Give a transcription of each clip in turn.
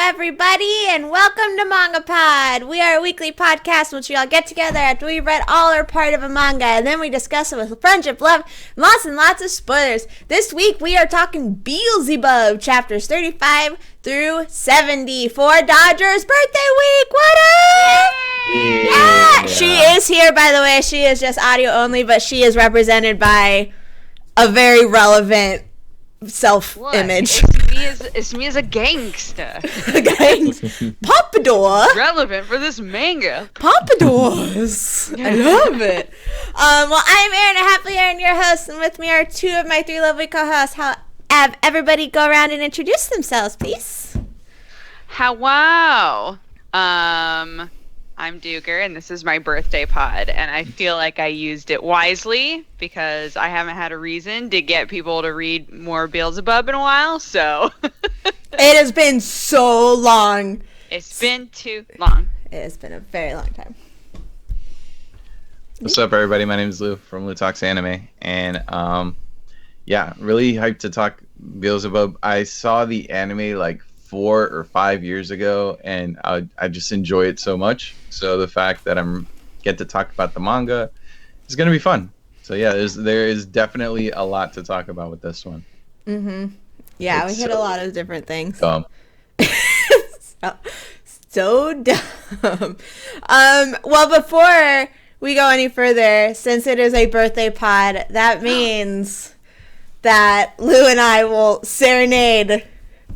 everybody, and welcome to MangaPod. We are a weekly podcast in which we all get together after we've read all or part of a manga, and then we discuss it with friendship, love, and lots of spoilers. This week, we are talking Beelzebub, chapters 35 through 70 for Dodger's birthday week. What up? Yeah! She is here, by the way. She is just audio only, but she is represented by a very relevant self-image. It's me as a gangster. Pompadour. Relevant for this manga. Pompadours. I love it. Well, I'm Erin, a happily Erin, your host, and with me are two of my three lovely co-hosts. Have everybody go around and introduce themselves, please. Wow. I'm Duger, and this is my birthday pod, and I feel like I used it wisely because I haven't had a reason to get people to read more Beelzebub in a while, so... It has been so long. It's been too long. It has been a very long time. What's up, everybody? My name is Lou from Lou Talks Anime, and really hyped to talk Beelzebub. I saw the anime like 4 or 5 years ago, and I just enjoy it so much. So the fact that I'm get to talk about the manga is going to be fun. So yeah, there is definitely a lot to talk about with this one. Mm-hmm. Yeah, we hit a lot of different things. Dumb. so dumb. Well, before we go any further, since it is a birthday pod, that means that Lou and I will serenade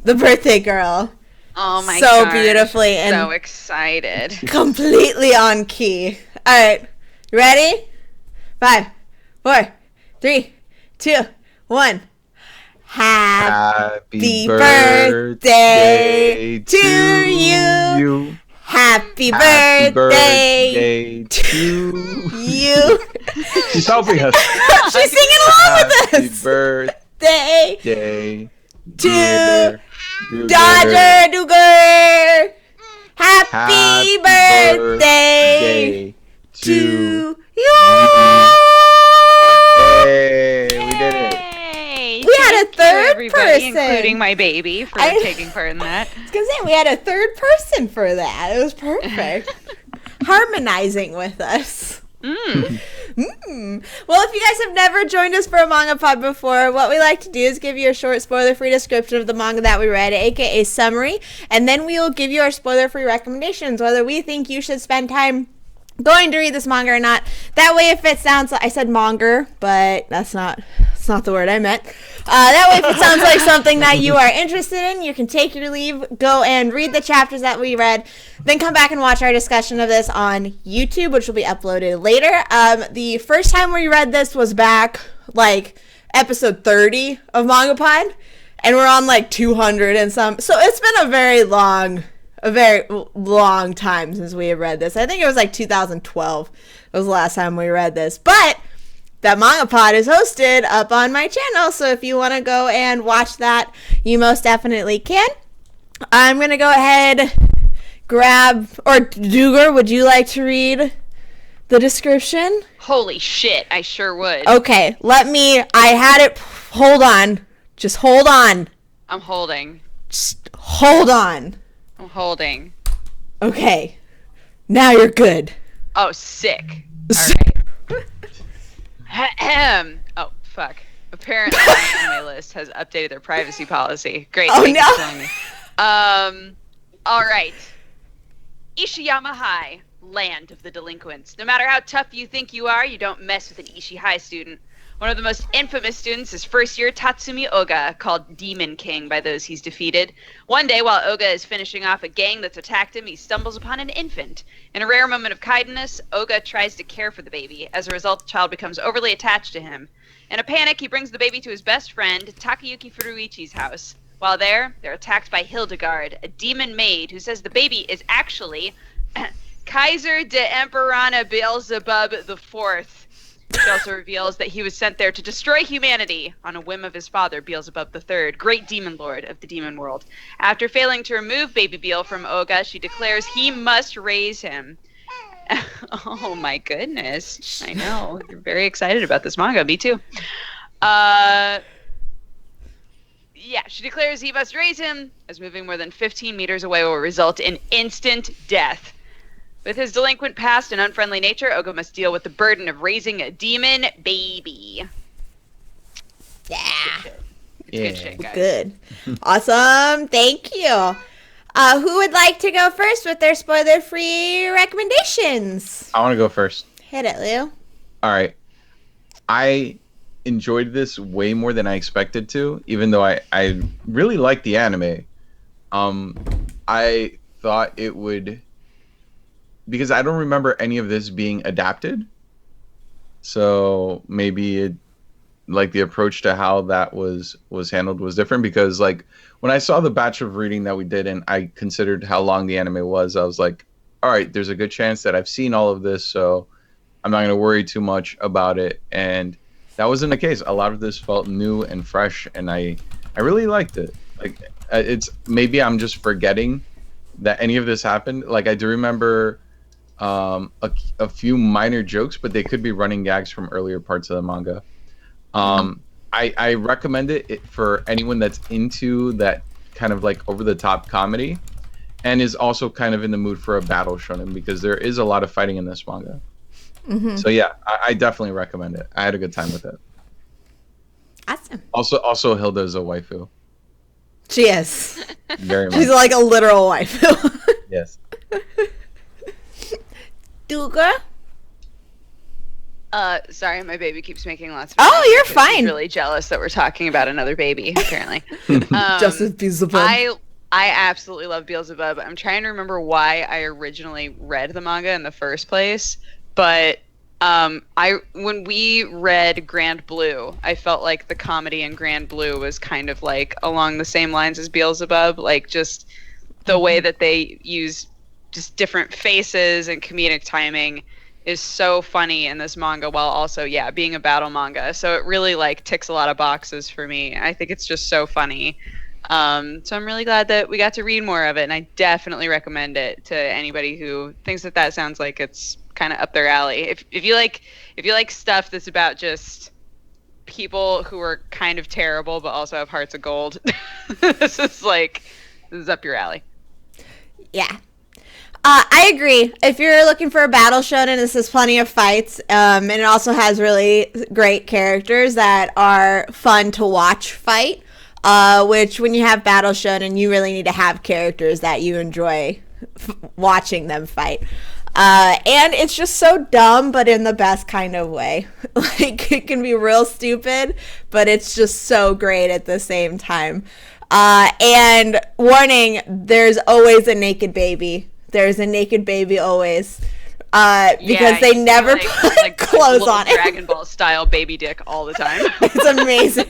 the birthday girl. Oh my god. So gosh, beautifully and so excited. Completely on key. Alright. You ready? 5, 4, 3, 2, 1. Happy birthday to you. Happy birthday to you. She's helping us. She's singing along with us. Happy birthday to Dodger Duger. Happy birthday to you. Hey, we did it. We had a third person, including my baby, for taking part in that. I was gonna say we had a third person for that. It was perfect. Harmonizing with us. Well, if you guys have never joined us for a manga pod before, what we like to do is give you a short spoiler-free description of the manga that we read, aka summary, and then we will give you our spoiler-free recommendations, whether we think you should spend time going to read this manga or not. That way, if it sounds like I said monger, but that's not the word I meant. That way, if it sounds like something that you are interested in, you can take your leave, go and read the chapters that we read, then come back and watch our discussion of this on YouTube, which will be uploaded later. The first time we read this was back, like, episode 30 of MangaPod, and we're on, like, 200 and some. So it's been a very long time since we have read this. I think it was, like, 2012 was the last time we read this. But that MangaPod is hosted up on my channel, so if you want to go and watch that, you most definitely can. I'm going to go ahead, Duger, would you like to read the description? Holy shit, I sure would. Okay, hold on. Just hold on. I'm holding. Just hold on. I'm holding. Okay, now you're good. Oh, sick. Alright. Oh, fuck. Apparently my anime list has updated their privacy policy. Great, thank you for telling me. Alright. Ishiyama High, land of the delinquents. No matter how tough you think you are, you don't mess with an Ishi High student. One of the most infamous students is first-year Tatsumi Oga, called Demon King by those he's defeated. One day, while Oga is finishing off a gang that's attacked him, he stumbles upon an infant. In a rare moment of kindness, Oga tries to care for the baby. As a result, the child becomes overly attached to him. In a panic, he brings the baby to his best friend, Takayuki Furuichi's house. While there, they're attacked by Hildegard, a demon maid who says the baby is actually Kaiser de Emperana Beelzebub IV. She also reveals that he was sent there to destroy humanity on a whim of his father, Beelzebub III, great demon lord of the demon world. After failing to remove baby Beel from Oga, she declares he must raise him. Oh my goodness. I know. You're very excited about this manga. Me too. Yeah, Yeah, she declares he must raise him, as moving more than 15 meters away will result in instant death. With his delinquent past and unfriendly nature, Oga must deal with the burden of raising a demon baby. Yeah. Good shit, guys. Good. Awesome. Thank you. Who would like to go first with their spoiler-free recommendations? I want to go first. Hit it, Lou. All right. I enjoyed this way more than I expected to, even though I really liked the anime. I thought it would, because I don't remember any of this being adapted. So maybe it, like, the approach to how that was handled was different, because like when I saw the batch of reading that we did and I considered how long the anime was, I was like, all right, there's a good chance that I've seen all of this, so I'm not going to worry too much about it. And that wasn't the case. A lot of this felt new and fresh, and I really liked it. Like, it's, maybe I'm just forgetting that any of this happened. Like, I do remember a few minor jokes, but they could be running gags from earlier parts of the manga. I recommend it for anyone that's into that kind of like over-the-top comedy and is also kind of in the mood for a battle shonen, because there is a lot of fighting in this manga. So yeah, I definitely recommend it. I had a good time with it. Awesome. Also Hilda's a waifu. She is. Very much. She's like a literal waifu. Yes. Duga? Sorry, my baby keeps making lots of Oh, you're she's fine. really jealous that we're talking about another baby, apparently. Just as Beelzebub. I absolutely love Beelzebub. I'm trying to remember why I originally read the manga in the first place, but when we read Grand Blue, I felt like the comedy in Grand Blue was kind of like along the same lines as Beelzebub, like just the way that they use just different faces and comedic timing is so funny in this manga, while also, yeah, being a battle manga. So it really like ticks a lot of boxes for me. I think it's just so funny. So I'm really glad that we got to read more of it, and I definitely recommend it to anybody who thinks that sounds like it's kind of up their alley. If you like stuff that's about just people who are kind of terrible but also have hearts of gold, this is up your alley. Yeah. I agree. If you're looking for a battle shonen, this has plenty of fights, and it also has really great characters that are fun to watch fight, which when you have battle shonen, you really need to have characters that you enjoy watching them fight. And it's just so dumb, but in the best kind of way. Like, it can be real stupid, but it's just so great at the same time. And warning, there's always a naked baby. There's a naked baby always. Because they never put clothes on it. Dragon Ball style baby dick all the time. It's amazing.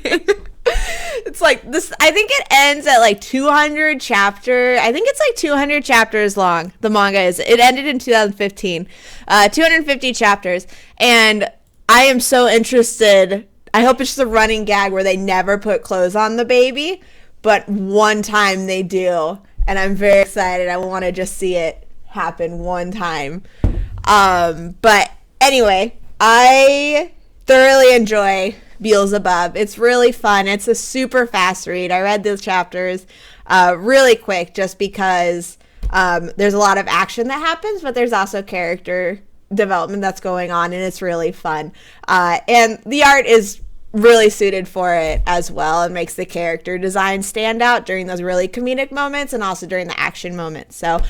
It's like this. I think it ends at like 200 chapters. I think it's like 200 chapters long. The manga is. It ended in 2015. 250 chapters. And I am so interested. I hope it's just a running gag where they never put clothes on the baby, but one time they do. And I'm very excited. I want to just see it happen one time. But anyway, I thoroughly enjoy Beelzebub. It's really fun. It's a super fast read. I read those chapters really quick just because there's a lot of action that happens, but there's also character development that's going on, and it's really fun. And the art is really suited for it as well, and makes the character design stand out during those really comedic moments and also during the action moments. So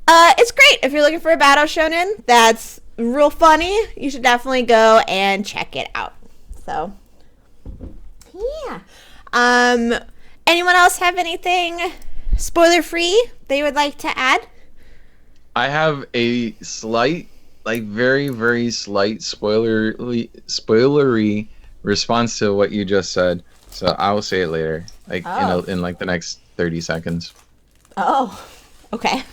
it's great. If you're looking for a battle shonen that's real funny, you should definitely go and check it out. So yeah. Anyone else have anything spoiler free they would like to add? I have a slight, like very, very slight spoilery response to what you just said. So I will say it later, like in like the next 30 seconds. Oh, okay.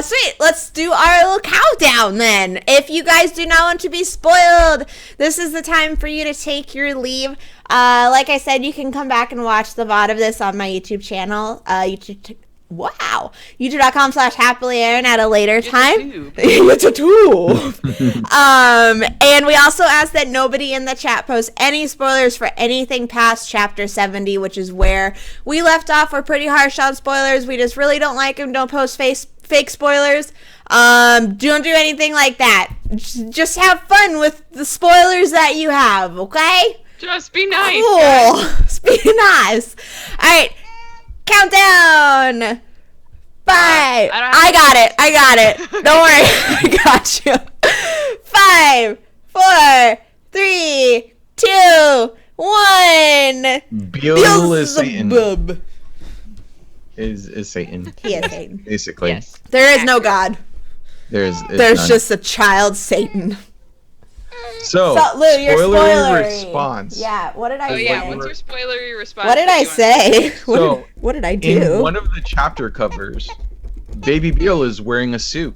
Sweet. Let's do our little countdown then. If you guys do not want to be spoiled, this is the time for you to take your leave. Like I said, you can come back and watch the VOD of this on my YouTube channel, Wow. YouTube.com/happily Erin at a later time. It's It's a tube. And we also ask that nobody in the chat post any spoilers for anything past chapter 70, which is where we left off. We're pretty harsh on spoilers. We just really don't like them. Don't post fake spoilers. Don't do anything like that. Just have fun with the spoilers that you have, okay? Just be nice. Cool. Guys. Just be nice. All right. Countdown. 5. I got it. Don't worry. I got you. 5, 4, 3, 2, 1. Beelzebub is Satan. He is Satan. Basically. Yes. There is no God. There's There's just a child Satan. So Lou, your spoiler response. Yeah, what did I say? Yeah, what's your spoilery response? What did I say? So, what did I do? In one of the chapter covers, Baby Beal is wearing a suit.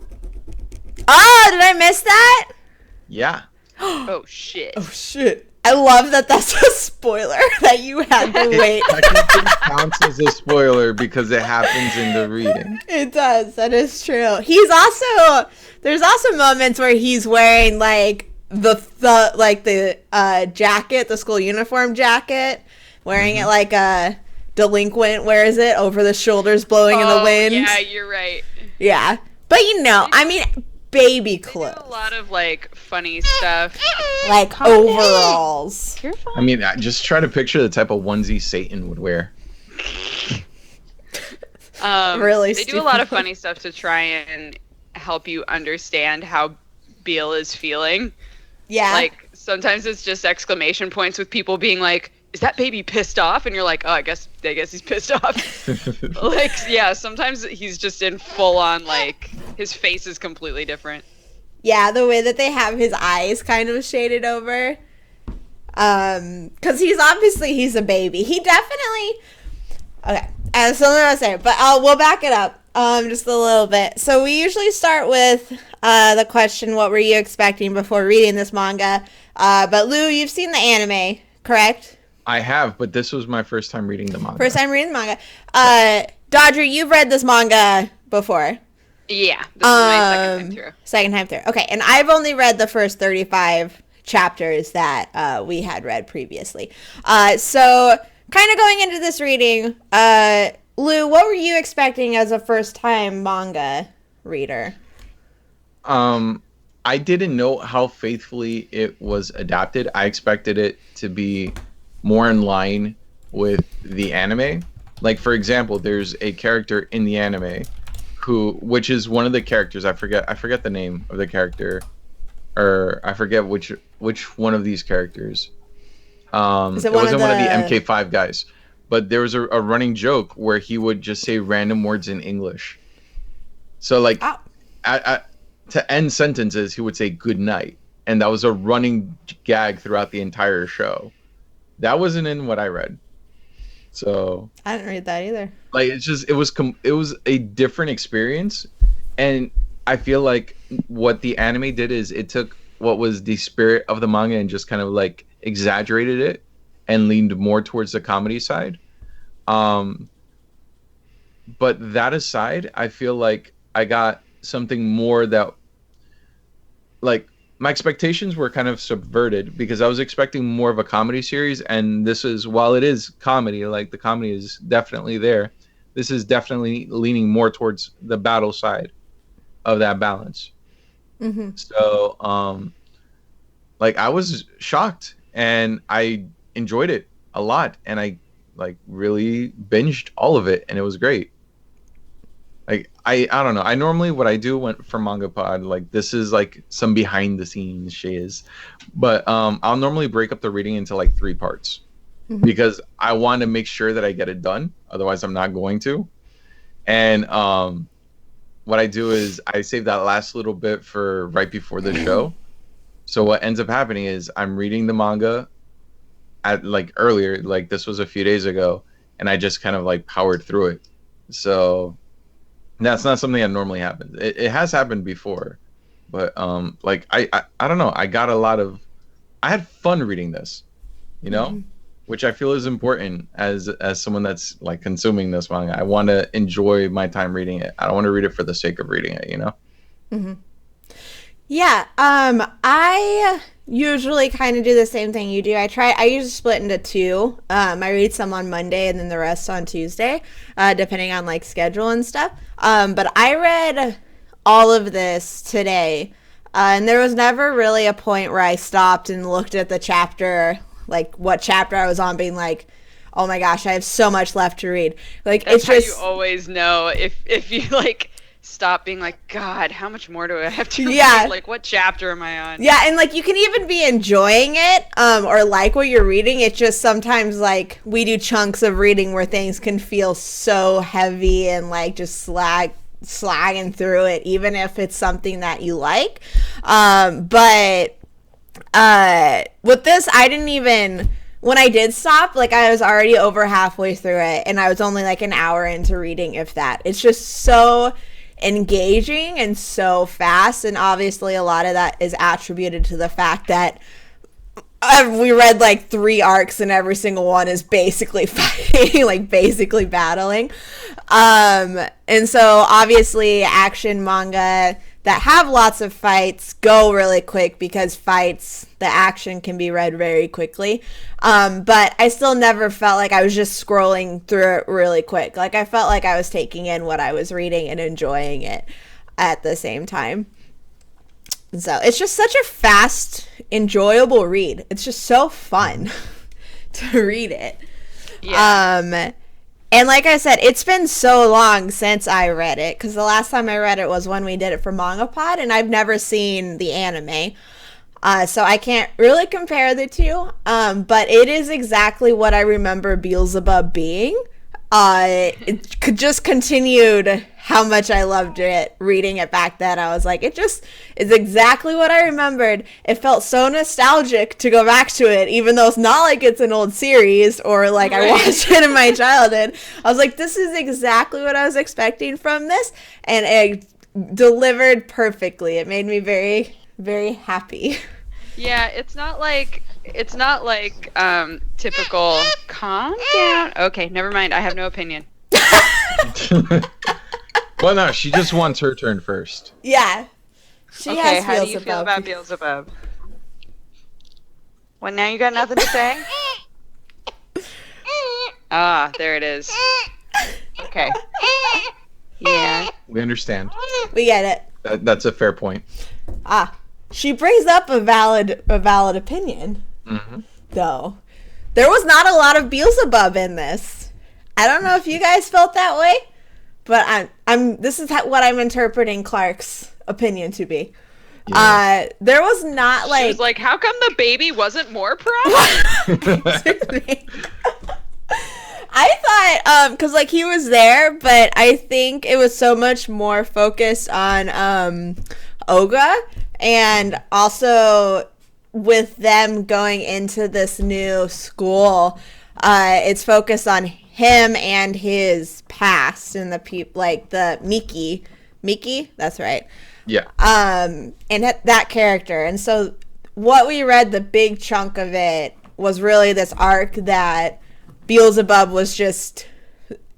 Oh, did I miss that? Yeah. Oh shit. Oh shit. I love that that's a spoiler that you had to wait. It technically counts as a spoiler because it happens in the reading. It does. That is true. There's also moments where he's wearing like the jacket, the school uniform jacket, wearing it like a delinquent wears it over the shoulders, blowing in the wind. Yeah, you're right. Yeah. But I mean, baby clothes. They do a lot of like funny stuff. Like overalls. You're fine. I mean, just try to picture the type of onesie Satan would wear. Really They do a lot of funny stuff to try and help you understand how Beal is feeling. Yeah. Like, sometimes it's just exclamation points with people being like, is that baby pissed off? And you're like, oh, I guess he's pissed off. Like, yeah, sometimes he's just in full on, like, his face is completely different. Yeah, the way that they have his eyes kind of shaded over. Because he's a baby. He definitely... Okay, I have something to say, but we'll back it up just a little bit. So we usually start with the question, what were you expecting before reading this manga? But Lou, you've seen the anime, correct? I have, but this was my first time reading the manga. First time reading the manga. Dodger, you've read this manga before. Yeah, this is my second time through. Second time through. Okay, and I've only read the first 35 chapters that we had read previously. So kind of going into this reading, Lou, what were you expecting as a first-time manga reader? I didn't know how faithfully it was adapted. I expected it to be more in line with the anime. Like, for example, there's a character in the anime which is one of the characters. I forget the name of the character, or I forget which one of these characters. It wasn't one of the MK5 guys, but there was a running joke where he would just say random words in English. So like, to end sentences, he would say good night, and that was a running gag throughout the entire show. That wasn't in what I read. So I didn't read that either. Like, it was a different experience, and I feel like what the anime did is it took what was the spirit of the manga and just kind of like exaggerated it and leaned more towards the comedy side. But that aside, I feel like I got something more that, like, my expectations were kind of subverted because I was expecting more of a comedy series, and this is, while it is comedy, like the comedy is definitely there, this is definitely leaning more towards the battle side of that balance. Mm-hmm. So, like, I was shocked and I enjoyed it a lot, and I like really binged all of it, and it was great. Like, I don't know. I normally, what I do for MangaPod, like, this is like some behind the scenes shiz, but I'll normally break up the reading into like 3 parts, mm-hmm. because I want to make sure that I get it done. Otherwise, I'm not going to. And what I do is I save that last little bit for right before the show. So what ends up happening is I'm reading the manga at like earlier, like this was a few days ago, and I just kind of like powered through it. So that's not something that normally happens. It has happened before, but like I don't know. I had fun reading this, you know. Mm-hmm. which I feel is important as someone that's like consuming this manga. I want to enjoy my time reading it. I don't want to read it for the sake of reading it, you know? Mm-hmm. Yeah, I usually kind of do the same thing you do. I usually split into two. I read some on Monday and then the rest on Tuesday, depending on like schedule and stuff. But I read all of this today, and there was never really a point where I stopped and looked at the chapter, like what chapter I was on, being like, oh my gosh, I have so much left to read. Like, That's it's just how you always know if you like stop being like, God, how much more do I have to Yeah. read? Like, what chapter am I on? Yeah, and like you can even be enjoying it, or like what you're reading. It's just sometimes like we do chunks of reading where things can feel so heavy and like just slagging through it, even if it's something that you like. But with this, I didn't even. When I did stop, like I was already over halfway through it, and I was only like an hour into reading, if that. It's just so engaging and so fast, and obviously a lot of that is attributed to the fact that we read like 3 arcs and every single one is basically fighting, like basically battling, and so obviously action manga that have lots of fights go really quick because the action can be read very quickly. But I still never felt like I was just scrolling through it really quick. Like I felt like I was taking in what I was reading and enjoying it at the same time. So it's just such a fast, enjoyable read. It's just so fun to read it. Yeah. And like I said, it's been so long since I read it, because the last time I read it was when we did it for MangaPod, and I've never seen the anime. So I can't really compare the two, but it is exactly what I remember Beelzebub being. It just continued how much I loved it reading it back then. I was like, it just is exactly what I remembered. It felt so nostalgic to go back to it, even though it's not like it's an old series or like I watched it in my childhood. I was like, this is exactly what I was expecting from this, and it delivered perfectly. It made me very, very happy. Yeah, it's not like typical calm down. Okay, never mind. I have no opinion. Well, no, she just wants her turn first. Yeah. She Okay, has how do you feel about Beelzebub? Well, now you got nothing to say? Ah, there it is. Okay. Yeah. We understand. We get it. That's a fair point. She brings up a valid opinion, Mm-hmm. though. There was not a lot of Beelzebub in this. I don't know if you guys felt that way, but this is what I'm interpreting Clark's opinion to be. Yeah. There was not like... She was like, how come the baby wasn't more proud? I thought, because like he was there, but I think it was so much more focused on Oga, and also with them going into this new school, it's focused on him and his past and the people, like the Miki, that's right. Yeah. And that character. And so what we read, the big chunk of it was really this arc that Beelzebub was just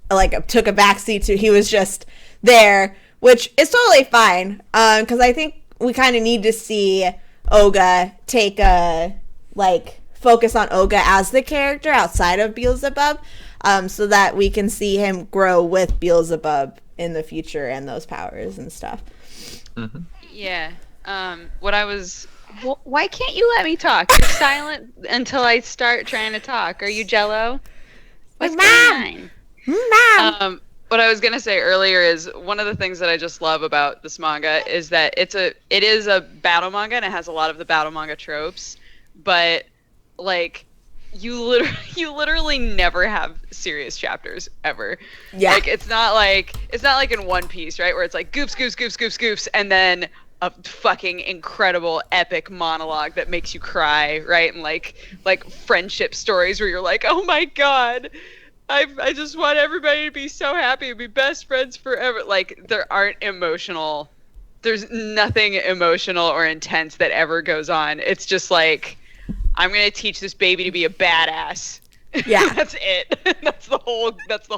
like took a backseat to. He was just there, which is totally fine. Because I think we kind of need to see Oga take a focus on Oga as the character outside of Beelzebub, so that we can see him grow with Beelzebub in the future and those powers and stuff. Mm-hmm. Yeah. Why can't you let me talk? You're silent until I start trying to talk. Are you Jello? What's going on? Mom. What I was gonna say earlier is one of the things that I just love about this manga is that it is a battle manga and it has a lot of the battle manga tropes, but like you literally never have serious chapters ever. Yeah. Like it's not like in One Piece, right, where it's like goofs, and then a fucking incredible epic monologue that makes you cry, right? And like friendship stories where you're like, oh my god, I just want everybody to be so happy and be best friends forever. Like there's nothing emotional or intense that ever goes on. It's just like, I'm gonna teach this baby to be a badass. Yeah. That's it. That's the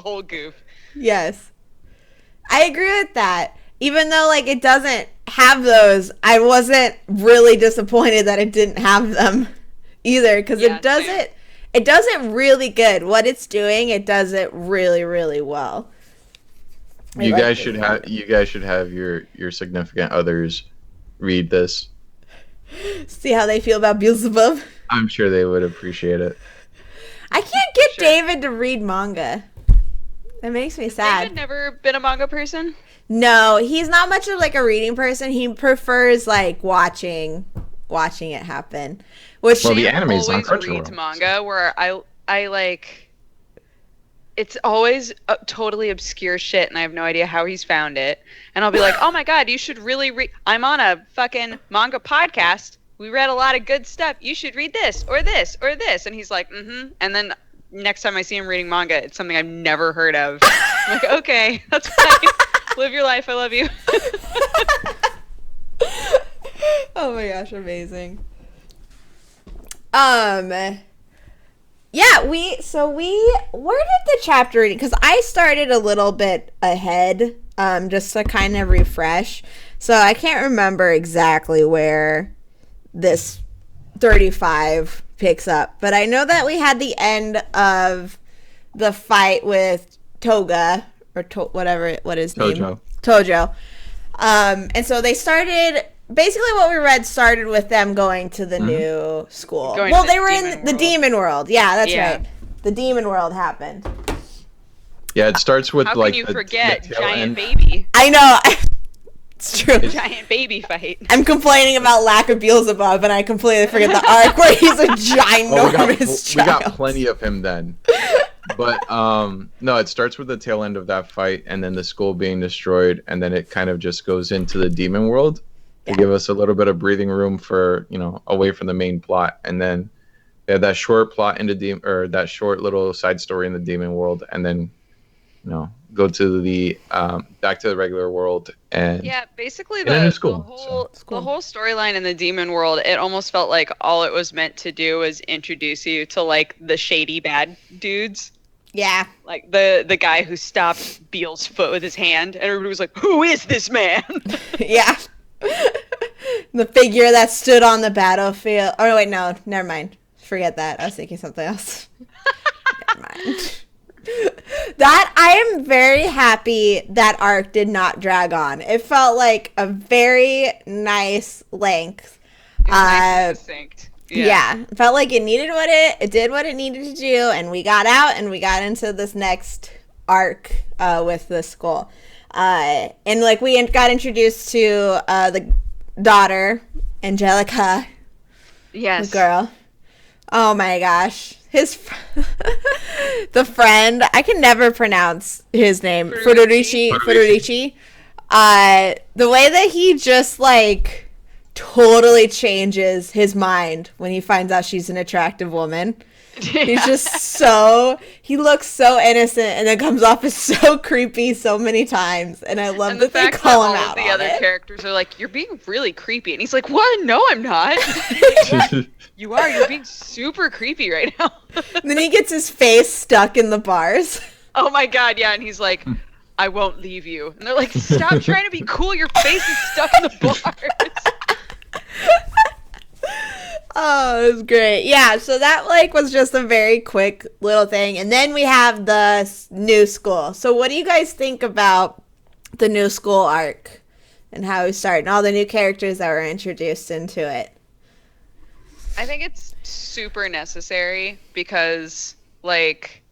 whole goof. Yes. I agree with that. Even though like it doesn't have those, I wasn't really disappointed that it didn't have them either, because Yeah, it does same. it does it really good. What it's doing, it does it really, really well. I You like guys this should part. have your significant others read this. See how they feel about Beelzebub. I'm sure they would appreciate it. I can't get Sure. David to read manga. That makes me sad. David never been a manga person? No, he's not much of like a reading person. He prefers like watching it happen. Which Well, the David anime's on always Crunchyroll. reads manga where I like, it's always totally obscure shit, and I have no idea how he's found it. And I'll be like, oh my god, you should really read. I'm on a fucking manga podcast. We read a lot of good stuff. You should read this or this or this. And he's like, mm-hmm. And then next time I see him reading manga, it's something I've never heard of. I'm like, okay, that's fine. Live your life. I love you. oh my gosh, amazing. Yeah, where did the chapter reading, because I started a little bit ahead, just to kind of refresh. So I can't remember exactly where this 35 picks up, but I know that we had the end of the fight with Toga, or what his name? Tojo. And so they started, basically what we read started with them going to the new school. Going Well, to they the were demon in the world. demon world. Yeah, that's Yeah. right. The demon world happened. Yeah, it starts with How like can you the forget tail giant end. baby? I know. It's true. Giant baby fight. I'm complaining about lack of Beelzebub, and I completely forget the arc where he's a Oh, ginormous we got child. plenty of him then. But no, it starts with the tail end of that fight, and then the school being destroyed, and then it kind of just goes into the demon world to Yeah. give us a little bit of breathing room for, away from the main plot. And then they had that short plot in the or that short little side story in the demon world, and then go to the back to the regular world. And Yeah, basically in a new the school, whole so. the whole storyline in the demon world, it almost felt like all it was meant to do was introduce you to like the shady bad dudes. Yeah. Like the guy who stopped Beel's foot with his hand, and everybody was like, "Who is this man?" Yeah. The figure that stood on the battlefield. Oh, wait, no. Never mind. Forget that. I was thinking something else. Never mind. That, I am very happy that arc did not drag on. It felt like a very nice length. It was nice and succinct. Yeah. It felt like it did what it needed to do, and we got out and we got into this next arc with the school. And like we got introduced to the daughter, Angelica, Yes. the girl. Oh my gosh. The friend, I can never pronounce his name. Fudorichi. The way that he just like totally changes his mind when he finds out she's an attractive woman. He's just he looks so innocent and then comes off as so creepy so many times. And I love And the that they fact call that him all out of the on other it. characters are like, "You're being really creepy," and he's like, "What? No, I'm not." You are. You're being super creepy right now. And then he gets his face stuck in the bars. Oh my god, yeah, and he's like, "I won't leave you." And they're like, "Stop trying to be cool. Your face is stuck in the bars." Oh, it was great. Yeah, so that like was just a very quick little thing. And then we have the new school. So what do you guys think about the new school arc and how we start and all the new characters that were introduced into it? I think it's super necessary because, like,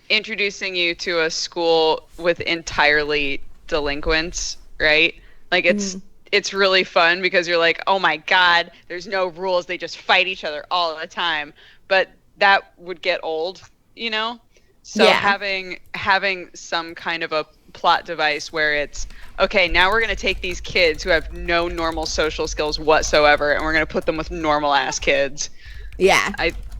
introducing you to a school with entirely delinquents, right? Like, it's really fun because you're like, oh my god, there's no rules. They just fight each other all the time. But that would get old, So Yeah. having some kind of a plot device where it's, okay, now we're going to take these kids who have no normal social skills whatsoever, and we're going to put them with normal ass kids. Yeah.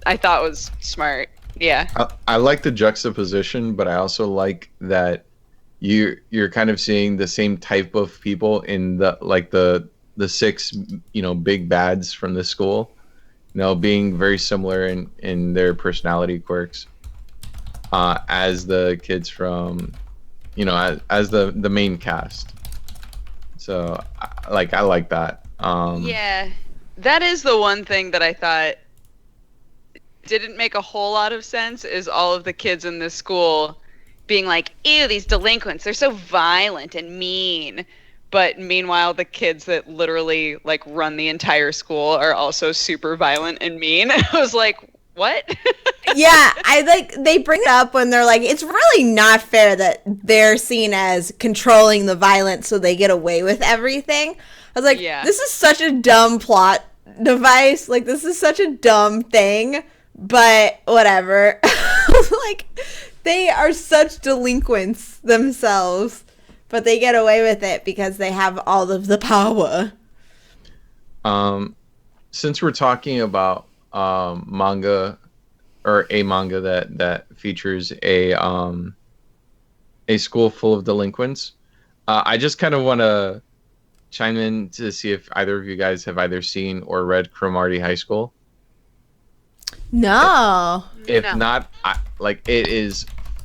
I thought was smart. Yeah. I like the juxtaposition, but I also like that you're kind of seeing the same type of people in the six big bads from the school, being very similar in their personality quirks. as the kids from, as the main cast. So I like that. Yeah, that is the one thing that I thought didn't make a whole lot of sense, is all of the kids in this school being like, ew, these delinquents, they're so violent and mean. But meanwhile, the kids that literally like run the entire school are also super violent and mean. I was like, what? Yeah, they bring it up when they're like, it's really not fair that they're seen as controlling the violence so they get away with everything. I was like, This is such a dumb plot device. Like, this is such a dumb thing, but whatever. Like, they are such delinquents themselves, but they get away with it because they have all of the power. Since we're talking about manga, or a manga that features a school full of delinquents, I just kind of want to chime in to see if either of you guys have either seen or read Cromartie High School. No. If not, it is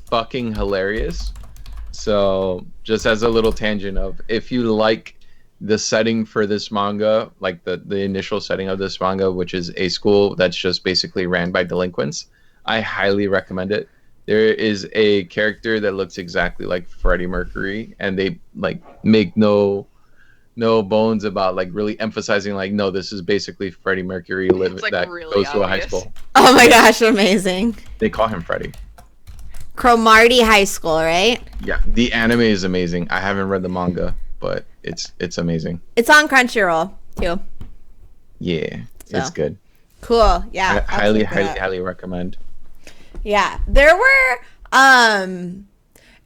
fucking hilarious. So just as a little tangent of, if you like the setting for this manga, like the initial setting of this manga, which is a school that's just basically ran by delinquents, I highly recommend it. There is a character that looks exactly like Freddie Mercury, and they like make no bones about like really emphasizing like, no, this is basically Freddie Mercury that really goes to a high school. Oh my gosh, amazing. They call him Freddie. Cromartie High School, right? Yeah, the anime is amazing. I haven't read the manga, but it's amazing. It's on Crunchyroll too. Yeah, so. It's good. Cool. Yeah. I highly recommend. Yeah. There were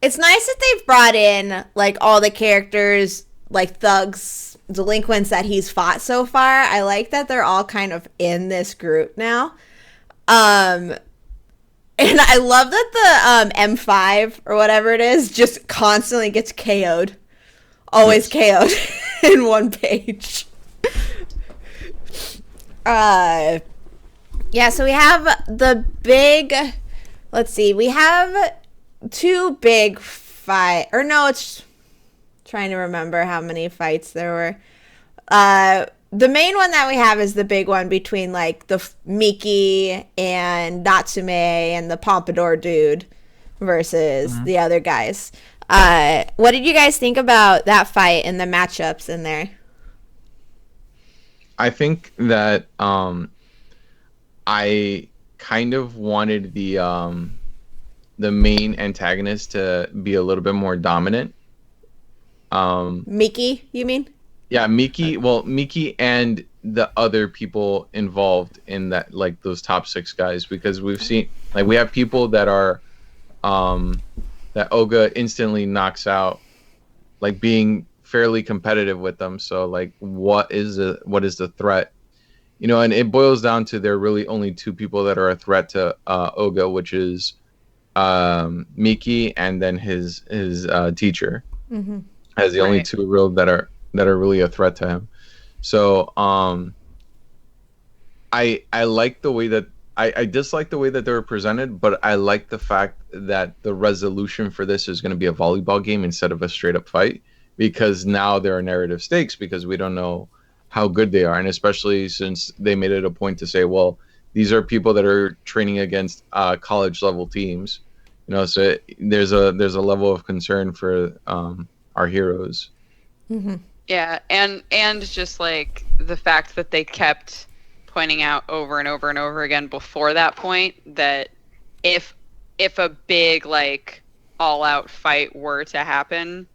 it's nice that they've brought in like all the characters, like thugs, delinquents that he's fought so far. I like that they're all kind of in this group now. And I love that the M5 or whatever it is just constantly gets KO'd. Always KO'd in one page. Yeah, so we have the big, let's see, we have two big fight, or no, it's trying to remember how many fights there were. The main one that we have is the big one between like the Miki and Natsume and the Pompadour dude versus the other guys. What did you guys think about that fight and the matchups in there? I think that I kind of wanted the main antagonist to be a little bit more dominant. Miki, you mean? Yeah, Miki. Well, Miki and the other people involved in that, like those top 6 guys, because we've seen, like, we have people that are that Oga instantly knocks out, like being fairly competitive with them. So like, what is the threat? You know, and it boils down to, there are really only 2 people that are a threat to Oga, which is Miki and then his teacher. Mm-hmm. As the only 2 real that are really a threat to him. So I like the way that I dislike the way that they were presented, but I like the fact that the resolution for this is going to be a volleyball game instead of a straight up fight, because now there are narrative stakes, because we don't know how good they are, and especially since they made it a point to say, well, these are people that are training against college level teams, you know, so there's a level of concern for our heroes. Mm-hmm. Yeah, and just like the fact that they kept pointing out over and over and over again before that point that if a big like all out fight were to happen,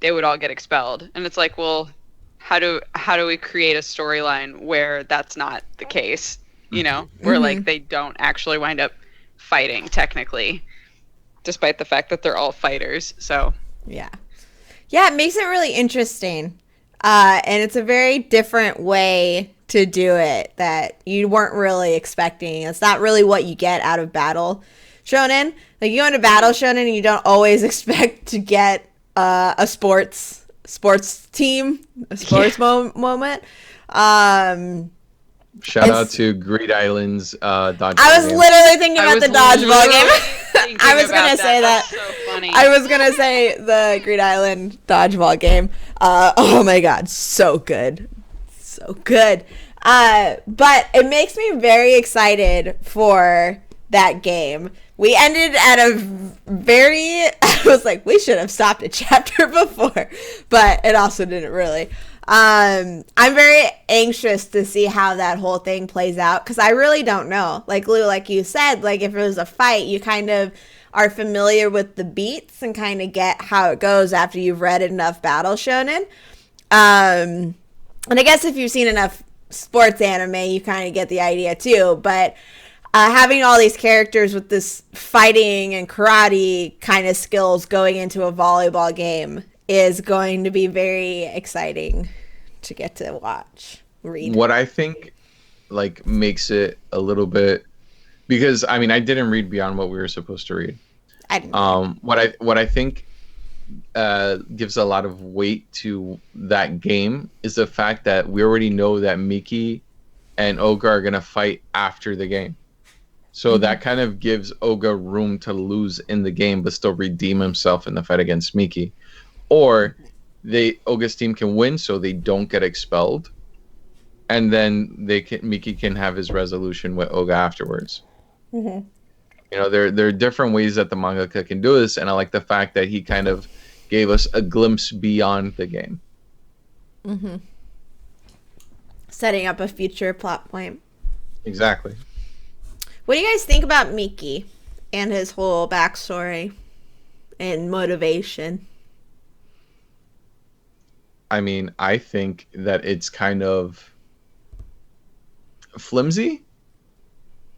they would all get expelled. And it's like, well, how do we create a storyline where that's not the case? You know, where like they don't actually wind up fighting technically, despite the fact that they're all fighters. So yeah, it makes it really interesting, and it's a very different way to do it that you weren't really expecting. It's not really what you get out of battle shonen. Like, you go into battle shonen and you don't always expect to get a sports team, a sports moment. Shout out to Greed Island's dodgeball I was game. literally thinking about the dodgeball game. I was gonna say that. That's so funny. I was gonna say the Green Island dodgeball game. Oh my god, so good, so good. But it makes me very excited for that game. We ended at a very. I was like, we should have stopped a chapter before, but it also didn't really. I'm very anxious to see how that whole thing plays out because I really don't know. Like Lou, like you said, like if it was a fight, you kind of are familiar with the beats and kind of get how it goes after you've read enough Battle Shonen. And I guess if you've seen enough sports anime, you kind of get the idea too. But having all these characters with this fighting and karate kind of skills going into a volleyball game is going to be very exciting to get to read. What I think like makes it a little bit, because I mean I didn't read beyond what we were supposed to read. I didn't. What I think gives a lot of weight to that game is the fact that we already know that Miki and Oga are gonna fight after the game. So that kind of gives Oga room to lose in the game but still redeem himself in the fight against Miki. Or Oga's team can win so they don't get expelled. And then Miki can have his resolution with Oga afterwards. Mm-hmm. You know, there are different ways that the mangaka can do this, and I like the fact that he kind of gave us a glimpse beyond the game. Mm-hmm. Setting up a future plot point. Exactly. What do you guys think about Miki and his whole backstory and motivation? I mean, I think that it's kind of flimsy.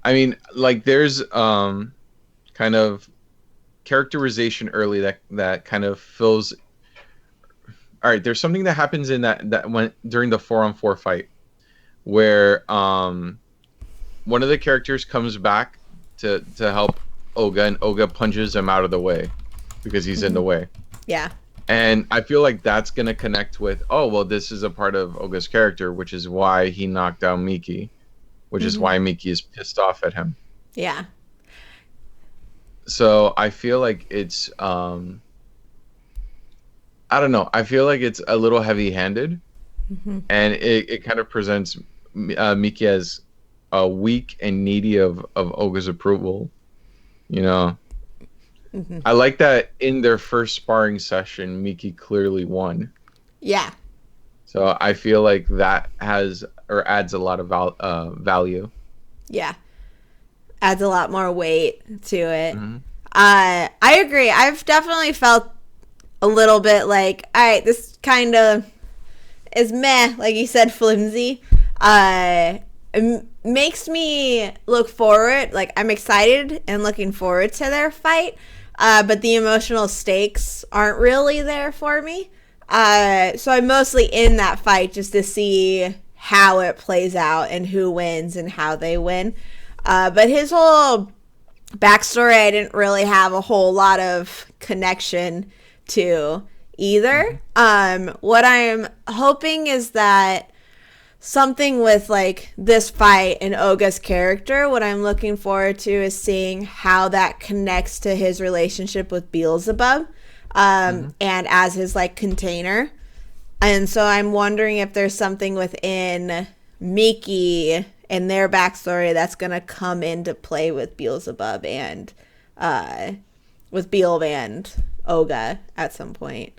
I mean, like there's kind of characterization early that kind of fills. All right, there's something that happens in that went during the 4-on-4 fight where one of the characters comes back to help Oga, and Oga punches him out of the way because he's in the way. Yeah. And I feel like that's going to connect with, oh, well, this is a part of Oga's character, which is why he knocked down Miki, which is why Miki is pissed off at him. Yeah. So I feel like it's, I don't know. I feel like it's a little heavy-handed, and it kind of presents Miki as weak and needy of Oga's approval, you know? I like that in their first sparring session, Miki clearly won. Yeah. So I feel like that has or adds a lot of value. Yeah. Adds a lot more weight to it. I agree. I've definitely felt a little bit like, all right, this kind of is meh, like you said, flimsy. It makes me look forward. Like, I'm excited and looking forward to their fight. But the emotional stakes aren't really there for me. So I'm mostly in that fight just to see how it plays out and who wins and how they win. But his whole backstory, I didn't really have a whole lot of connection to either. What I'm hoping is that something with like this fight and Oga's character, what I'm looking forward to is seeing how that connects to his relationship with Beelzebub and as his like container. And so I'm wondering if there's something within Miki and their backstory that's going to come into play with Beelzebub and with Beelzebub and Oga at some point.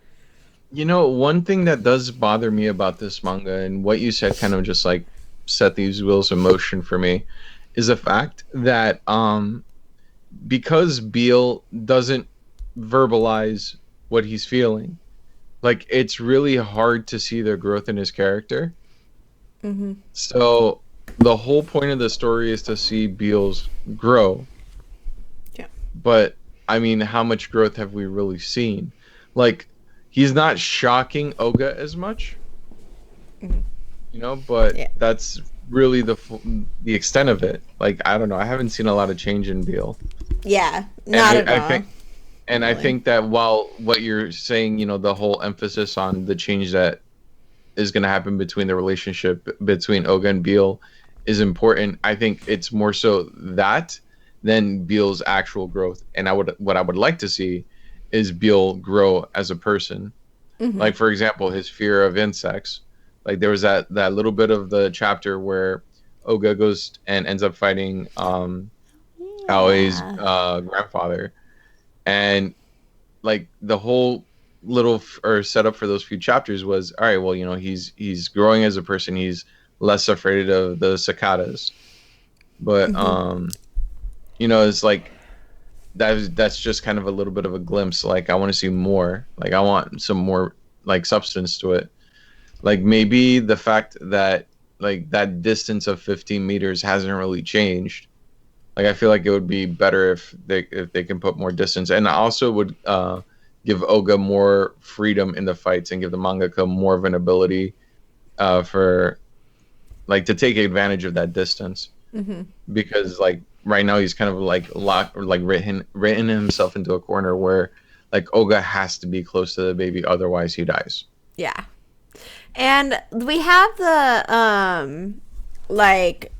You know, one thing that does bother me about this manga, and what you said kind of just like set these wheels in motion for me, is the fact that because Beal doesn't verbalize what he's feeling, like it's really hard to see the growth in his character. So the whole point of the story is to see Beals grow. Yeah. But I mean, how much growth have we really seen? Like, he's not shocking Oga as much, you know, but that's really the extent of it. Like, I don't know. I haven't seen a lot of change in Beal. Yeah, not at all. I think that while what you're saying, you know, the whole emphasis on the change that is going to happen between the relationship between Oga and Beal is important. I think it's more so that than Beel's actual growth. And what I would like to see is Beel grow as a person. Mm-hmm. Like, for example, his fear of insects. Like, there was that little bit of the chapter where Oga goes and ends up fighting Aoi's grandfather, and like the whole little or setup for those few chapters was, all right, well, he's growing as a person. He's less afraid of the cicadas, but it's like that's just kind of a little bit of a glimpse. Like, I want to see more. Like, I want some more like substance to it. Like, maybe the fact that like that distance of 15 meters hasn't really changed. Like, I feel like it would be better if they can put more distance, and I also would give Oga more freedom in the fights and give the mangaka more of an ability for like to take advantage of that distance. Because like right now he's kind of like locked or like written himself into a corner where like Oga has to be close to the baby, otherwise he dies. Yeah. And we have the like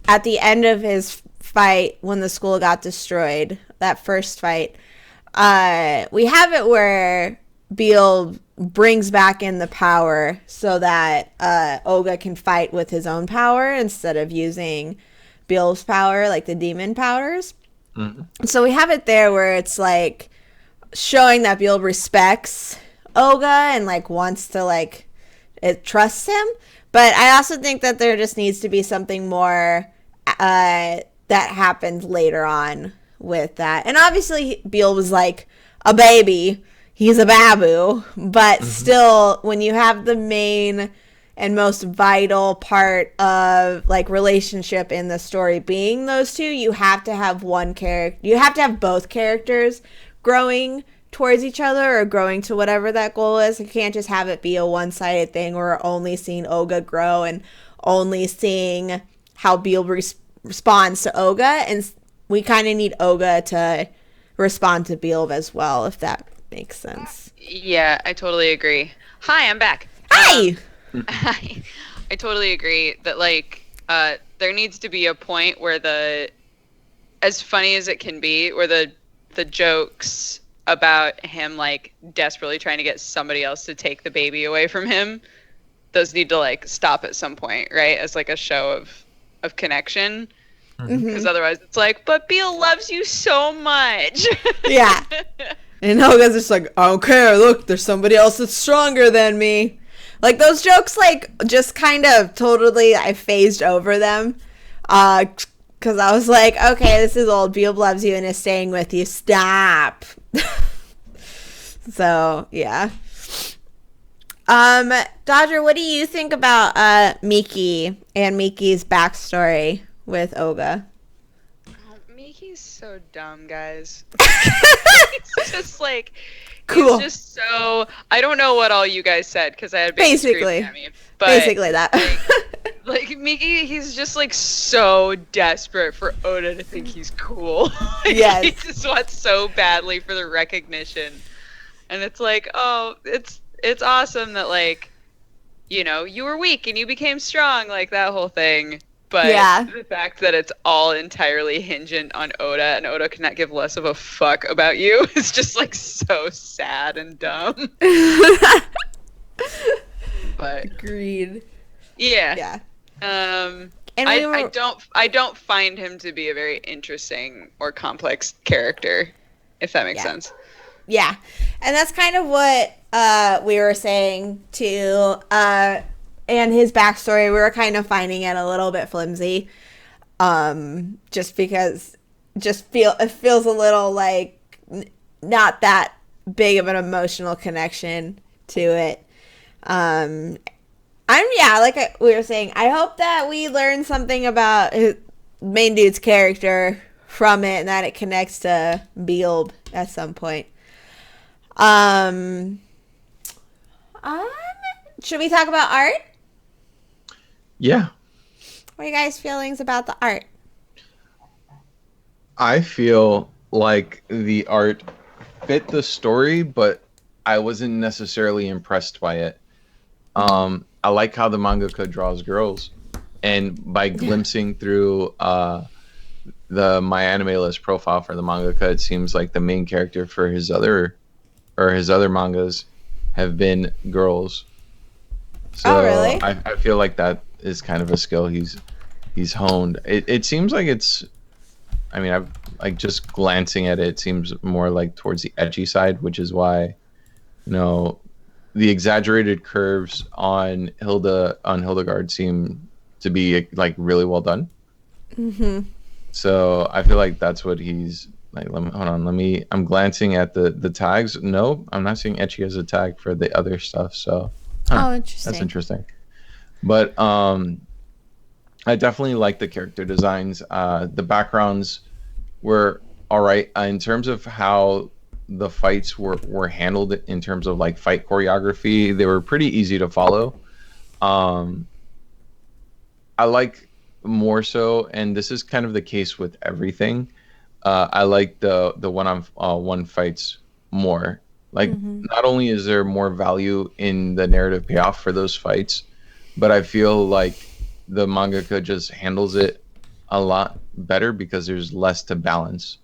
at the end of his fight when the school got destroyed, that first fight, we have it where Beel brings back in the power so that Oga can fight with his own power instead of using Beel's power, like the demon powers. So we have it there where it's like showing that Beel respects Oga and like wants to like it trusts him. But I also think that there just needs to be something more that happens later on with that. And obviously Beel was like a baby. He's a babu. But still, when you have the main and most vital part of like relationship in the story being those two, you have to have one character. You have to have both characters growing towards each other or growing to whatever that goal is. You can't just have it be a one-sided thing where we're only seeing Oga grow and only seeing how Beel responds to Oga, and we kind of need Oga to respond to Beel as well, if that makes sense. Yeah, I totally agree. Hi, I'm back. Hi! Hi. I totally agree that like there needs to be a point where as funny as it can be, where the jokes about him like desperately trying to get somebody else to take the baby away from him, those need to like stop at some point, right? As like a show of connection, because otherwise it's like, but Beel loves you so much. Yeah. And Oga's just like, I don't care, look, there's somebody else that's stronger than me. Like, those jokes like just kind of totally I phased over them because I was like, okay, this is old. Beel loves you and is staying with you, stop. So yeah. Dodger, what do you think about Miki and Miki's backstory with Oga? Miki's so dumb, guys. He's just like cool. He's just so I don't know what all you guys said because I had basically at me, but basically that. like Miki, he's just like so desperate for Oda to think he's cool. Like, yes. He just wants so badly for the recognition. And it's like, oh, it's awesome that like, you were weak and you became strong, like that whole thing. But the fact that it's all entirely hingent on Oda and Oda cannot give less of a fuck about you is just like so sad and dumb. But agreed. Yeah. Yeah. And I don't find him to be a very interesting or complex character, if that makes sense. Yeah. And that's kind of what we were saying too. And his backstory, we were kind of finding it a little bit flimsy. Just because it feels a little like not that big of an emotional connection to it. We were saying, I hope that we learn something about his main dude's character from it and that it connects to Beel at some point. Should we talk about art? Yeah. What are you guys' feelings about the art? I feel like the art fit the story, but I wasn't necessarily impressed by it. I like how the mangaka draws girls, and by glimpsing through the My Anime List profile for the mangaka, it seems like the main character for his other mangas have been girls. So Oh, really? I feel like that is kind of a skill he's honed. It seems like it's. I mean, I've like just glancing at it, it seems more like towards the edgy side, which is why, the exaggerated curves on Hildegard seem to be like really well done. Mm-hmm. So I feel like that's what he's like. Hold on, I'm glancing at the tags. No, I'm not seeing ecchi as a tag for the other stuff. So, Oh, interesting. that's interesting. But I definitely like the character designs. The backgrounds were all right in terms of how the fights were handled in terms of like fight choreography. They were pretty easy to follow. I like more so, and this is kind of the case with everything. I like the one fights more. Like, not only is there more value in the narrative payoff for those fights, but I feel like the mangaka just handles it a lot better because there's less to balance.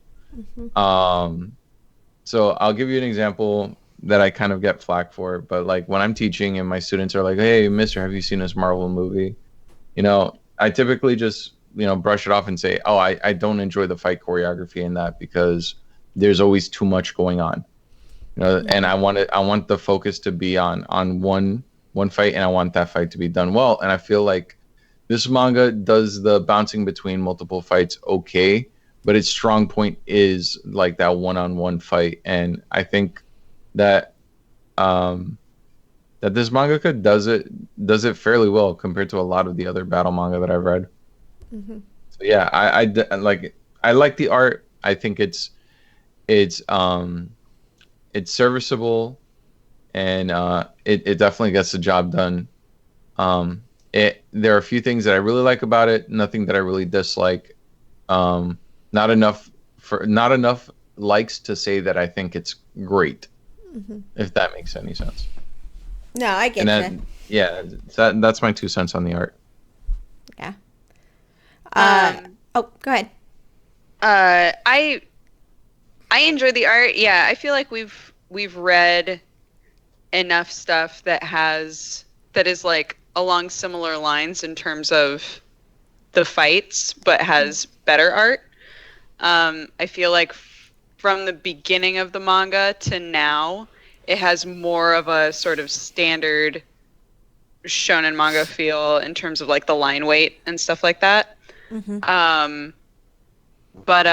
So I'll give you an example that I kind of get flack for, but like when I'm teaching and my students are like, "Hey, mister, have you seen this Marvel movie?" I typically just, brush it off and say, "Oh, I don't enjoy the fight choreography in that because there's always too much going on." And I want the focus to be on one fight, and I want that fight to be done well. And I feel like this manga does the bouncing between multiple fights okay, but its strong point is like that one-on-one fight. And I think that that this mangaka does it fairly well compared to a lot of the other battle manga that I've read. So yeah, I like the art. I think it's serviceable, and it definitely gets the job done. There are a few things that I really like about it, nothing that I really dislike. Not enough likes to say that I think it's great, if that makes any sense. No, I get you. Yeah, that's my 2 cents on the art. Yeah. Go ahead. I enjoy the art. Yeah, I feel like we've read enough stuff that is like along similar lines in terms of the fights, but has better art. I feel like from the beginning of the manga to now, it has more of a sort of standard shonen manga feel in terms of like the line weight and stuff like that. But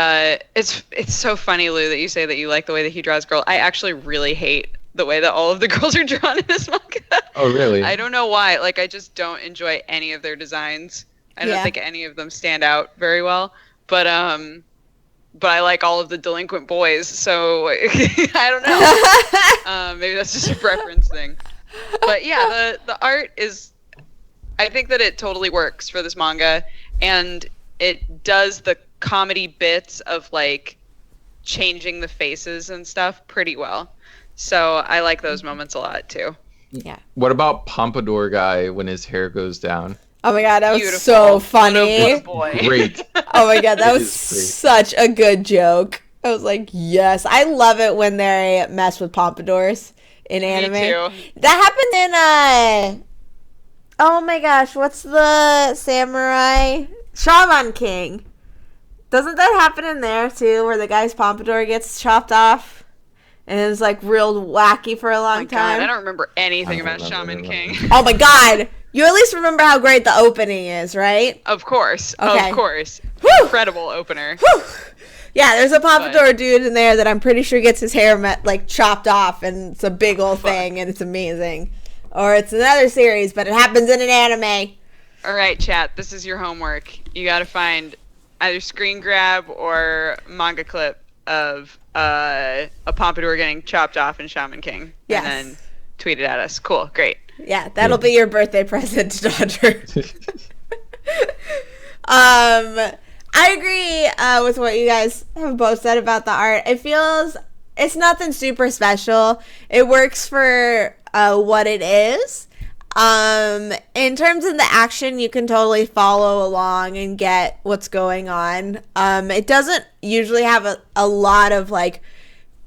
it's so funny, Lou, that you say that you like the way that he draws girl. I actually really hate the way that all of the girls are drawn in this manga. Oh, really? I don't know why. Like, I just don't enjoy any of their designs. I don't think any of them stand out very well. But I like all of the delinquent boys, so I don't know. Maybe that's just a preference thing. But yeah, the art is... I think that it totally works for this manga, and it does the comedy bits of like changing the faces and stuff pretty well. So I like those moments a lot too. Yeah. What about Pompadour guy when his hair goes down? Oh my god, that was Beautiful. so funny. Boy. Great. Oh my god, that was such a good joke. I was like, yes. I love it when they mess with pompadours in anime. Me too. That happened in oh my gosh, what's the samurai? Shaman King. Doesn't that happen in there too, where the guy's pompadour gets chopped off and is like real wacky for a long time? God, I don't remember anything about Shaman King. Oh my god. You at least remember how great the opening is, right? Of course. Okay. Of course. Whew. Incredible opener. Whew. Yeah, there's a pompadour dude in there that I'm pretty sure gets his hair chopped off, and it's a big old thing, and it's amazing. Or it's another series, but it happens in an anime. All right, chat. This is your homework. You got to find either screen grab or manga clip of a pompadour getting chopped off in Shaman King. Yes. And then tweet it at us. Cool. Great. Yeah, that'll be your birthday present to Dodger. I agree with what you guys have both said about the art. It's nothing super special. It works for what it is. In terms of the action, you can totally follow along and get what's going on. It doesn't usually have a lot of like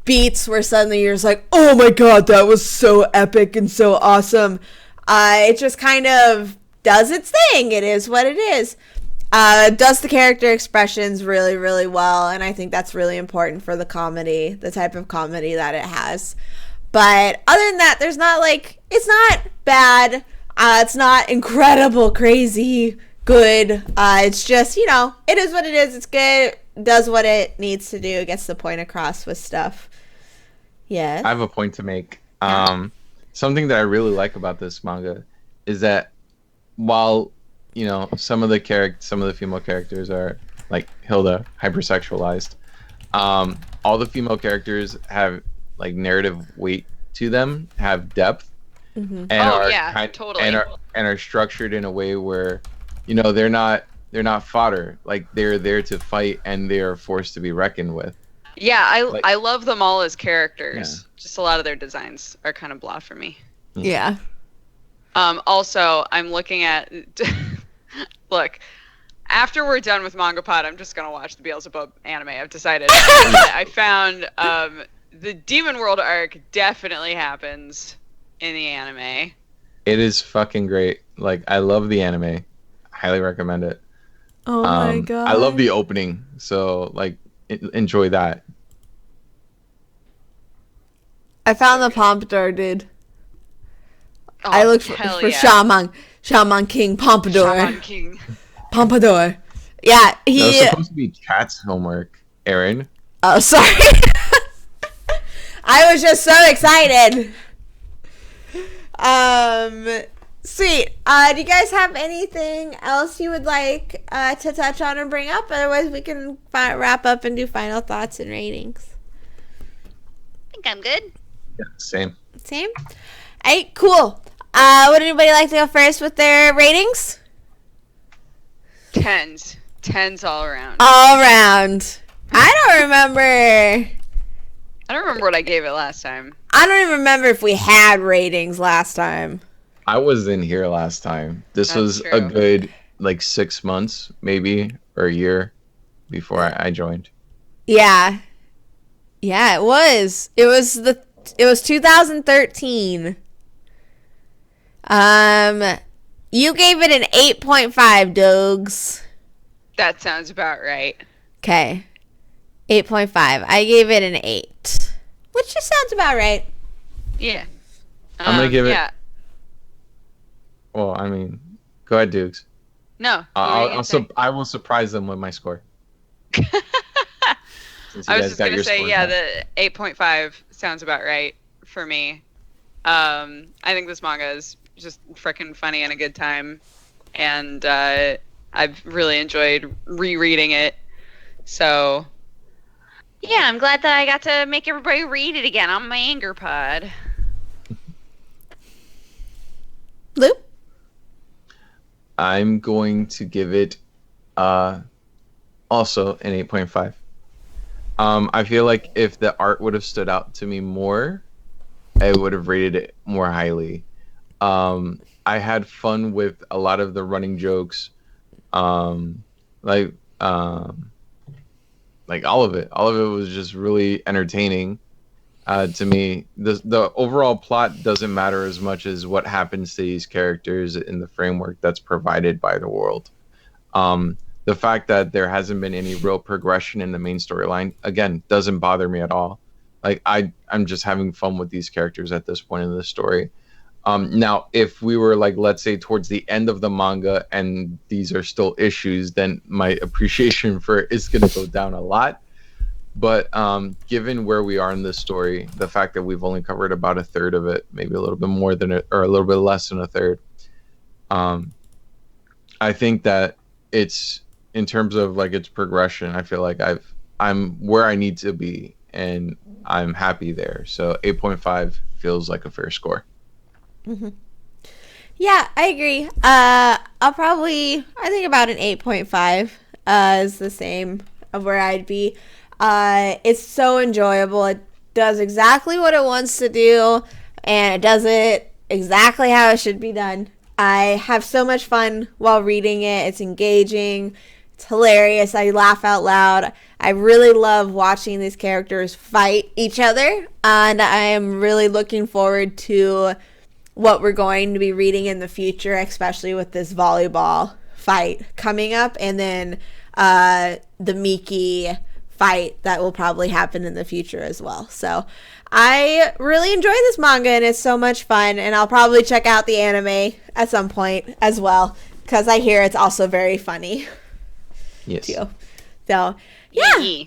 beats where suddenly you're just like, oh my god, that was so epic and so awesome. It just kind of does its thing. It is what it is. Does the character expressions really, really well, and I think that's really important for the comedy, the type of comedy that it has. But other than that, there's not like, it's not bad. It's not incredible, crazy, good. It's just, you know, it is what it is. It's good. Does what it needs to do. It gets the point across with stuff. Yeah. I have a point to make. Something that I really like about this manga is that while, you know, some of the female characters are like Hilda, hypersexualized, all the female characters have like narrative weight to them, have depth, and are structured in a way where, you know, they're not fodder. Like they're there to fight and they're forced to be reckoned with. Yeah, I love them all as characters. Yeah. Just a lot of their designs are kind of blah for me. Yeah. Also, I'm looking at look, after we're done with MangaPod, I'm just gonna watch the Beelzebub anime. I've decided. I found the Demon World arc definitely happens in the anime. It is fucking great. Like, I love the anime. Highly recommend it. Oh my god. I love the opening, so like enjoy that. I found the Pompadour, dude. Oh, I looked for Shaman King Pompadour. Shaman King. Pompadour. Yeah, he... That was supposed to be Cat's homework, Erin. Oh, sorry. I was just so excited. Sweet. Do you guys have anything else you would like to touch on or bring up? Otherwise, we can wrap up and do final thoughts and ratings. I think I'm good. Yeah, same. Same? Alright, cool. Would anybody like to go first with their ratings? 10s. 10s all around. All around. I don't remember. I don't remember what I gave it last time. I don't even remember if we had ratings last time. I was in here last time. This was true. a good like 6 months, maybe, or a year before I joined. Yeah. Yeah, it was. It was 2013. You gave it an 8.5, Dogs. That sounds about right. Okay. 8.5. I gave it an 8. Which just sounds about right. Yeah. I'm gonna give it. Yeah. Well, I mean, go ahead, Dukes. No. I will surprise them with my score. I was just gonna say, yeah, the 8.5 sounds about right for me. I think this manga is just freaking funny and a good time, and I've really enjoyed rereading it. So, yeah, I'm glad that I got to make everybody read it again on my MangaPod. Lou? I'm going to give it also an 8.5. I feel like if the art would have stood out to me more, I would have rated it more highly. I had fun with a lot of the running jokes, like all of it. All of it was just really entertaining to me. The overall plot doesn't matter as much as what happens to these characters in the framework that's provided by the world. The fact that there hasn't been any real progression in the main storyline, again, doesn't bother me at all. Like I'm just having fun with these characters at this point in the story. Now, if we were like, let's say towards the end of the manga and these are still issues, then my appreciation for it is going to go down a lot. But given where we are in this story, the fact that we've only covered about a third of it, maybe a little bit more than or a little bit less than a third, I think that it's, in terms of like its progression, I feel like I'm where I need to be and I'm happy there. So 8.5 feels like a fair score. Mm-hmm. Yeah, I agree. I think about an 8.5 is the same of where I'd be. It's so enjoyable. It does exactly what it wants to do, and it does it exactly how it should be done. I have so much fun while reading it. It's engaging. It's hilarious. I laugh out loud. I really love watching these characters fight each other. And I am really looking forward to what we're going to be reading in the future, especially with this volleyball fight coming up. And then the Miki fight that will probably happen in the future as well. So I really enjoy this manga and it's so much fun, and I'll probably check out the anime at some point as well because I hear it's also very funny. Yes. Too. So yeah.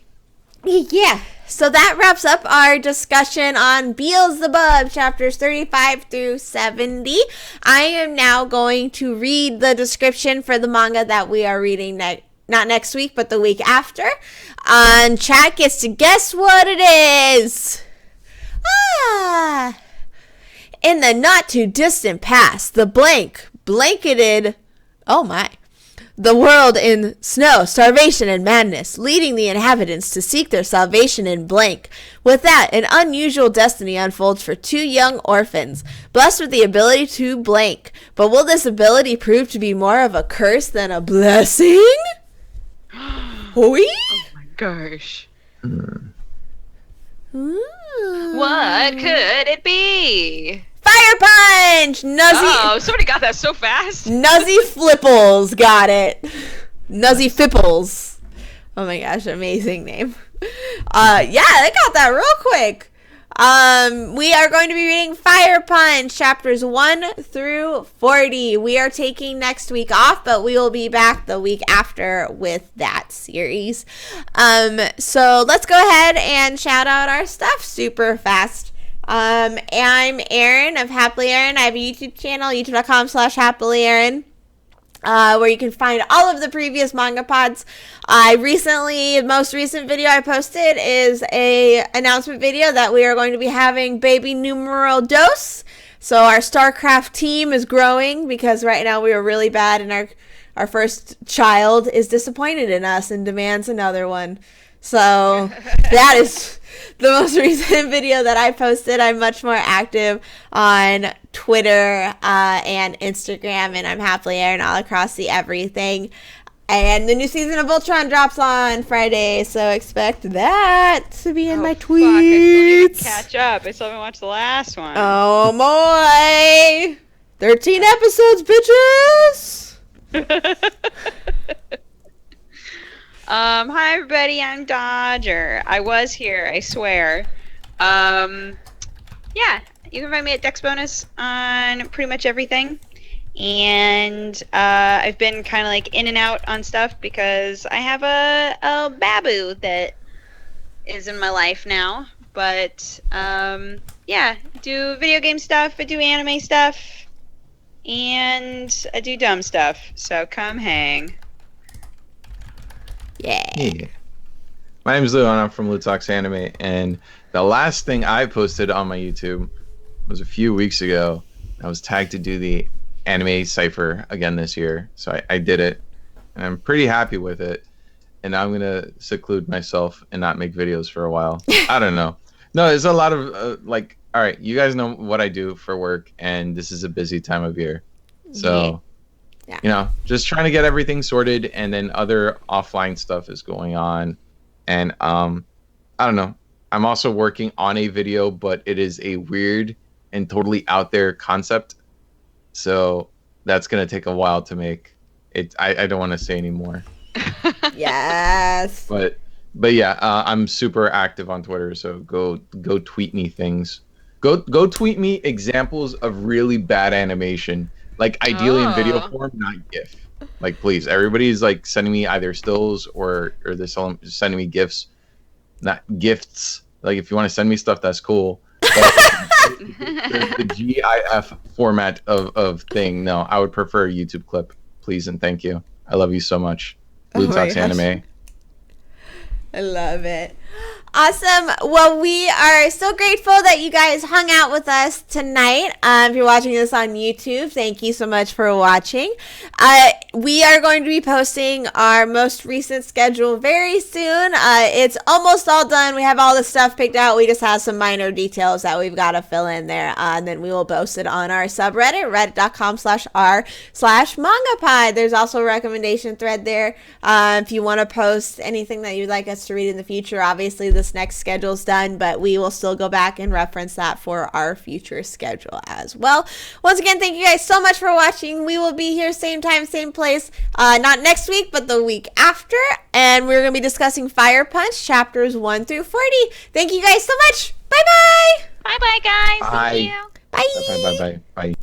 So that wraps up our discussion on Beelzebub chapters 35 through 70. I am now going to read the description for the manga that we are reading not next week, but the week after. And chat gets to guess what it is. In the not too distant past, the blanketed, the world in snow, starvation, and madness, leading the inhabitants to seek their salvation in blank. With that, an unusual destiny unfolds for two young orphans, blessed with the ability to blank. But will this ability prove to be more of a curse than a blessing? Hoi? Oh my gosh. What could it be? Fire Punch! Somebody got that so fast. Nuzzy Flipples got it. Nuzzy Fipples. Oh my gosh, amazing name. Yeah, they got that real quick. We are going to be reading Fire Punch chapters 1 through 40. We are taking next week off, but we will be back the week after with that series. So let's go ahead and shout out our stuff super fast. I'm Erin of Happily Erin. I have a YouTube channel, youtube.com/happilyerin. Where you can find all of the previous manga pods. The most recent video I posted is a announcement video that we are going to be having baby numero dos. So our StarCraft team is growing because right now we are really bad and our first child is disappointed in us and demands another one. So that is the most recent video that I posted. I'm much more active on Twitter and Instagram, and I'm Happily Erin all across the everything. And the new season of Voltron drops on Friday, so expect that to be in my tweets. Fuck, I still need to catch up. I still haven't watched the last one. Oh boy! 13 episodes, bitches! Hi everybody, I'm Dodger. I was here, I swear. Yeah, you can find me at Dex Bonus on pretty much everything. And I've been kind of like in and out on stuff because I have a babu that is in my life now. But yeah, I do video game stuff, I do anime stuff, and I do dumb stuff. So come hang. Yeah. My name is Lou, and I'm from Lou Talks Anime. And the last thing I posted on my YouTube was a few weeks ago. I was tagged to do the anime cipher again this year, so I did it, and I'm pretty happy with it. And now I'm gonna seclude myself and not make videos for a while. I don't know. No, there's a lot of all right, you guys know what I do for work, and this is a busy time of year, so. Yeah. You know, just trying to get everything sorted, and then other offline stuff is going on. And I don't know. I'm also working on a video, but it is a weird and totally out there concept. So that's going to take a while to make. I don't want to say anymore. Yes. But yeah, I'm super active on Twitter, so go tweet me things. Go tweet me examples of really bad animation. Like, ideally in video form, not GIF. Like, please, everybody's like sending me either stills or they're sending me GIFs, not gifts. Like, if you want to send me stuff, that's cool. But the GIF format of thing, no, I would prefer a YouTube clip, please and thank you. I love you so much. Blue Talks Anime. I love it. Awesome. Well, we are so grateful that you guys hung out with us tonight. If you're watching this on YouTube, thank you so much for watching. We are going to be posting our most recent schedule very soon. It's almost all done. We have all the stuff picked out. We just have some minor details that we've got to fill in there. And then we will post it on our subreddit, reddit.com/r/MangaPod. There's also a recommendation thread there. If you want to post anything that you'd like us to read in the future, obviously this next schedule's done, but we will still go back and reference that for our future schedule as well. Once again, thank you guys so much for watching. We will be here same time, same place, not next week, but the week after, and we're going to be discussing Fire Punch chapters 1 through 40. Thank you guys so much. Bye-bye. Bye-bye, guys. Bye. Thank you. Bye. Bye. Bye. Bye. Bye.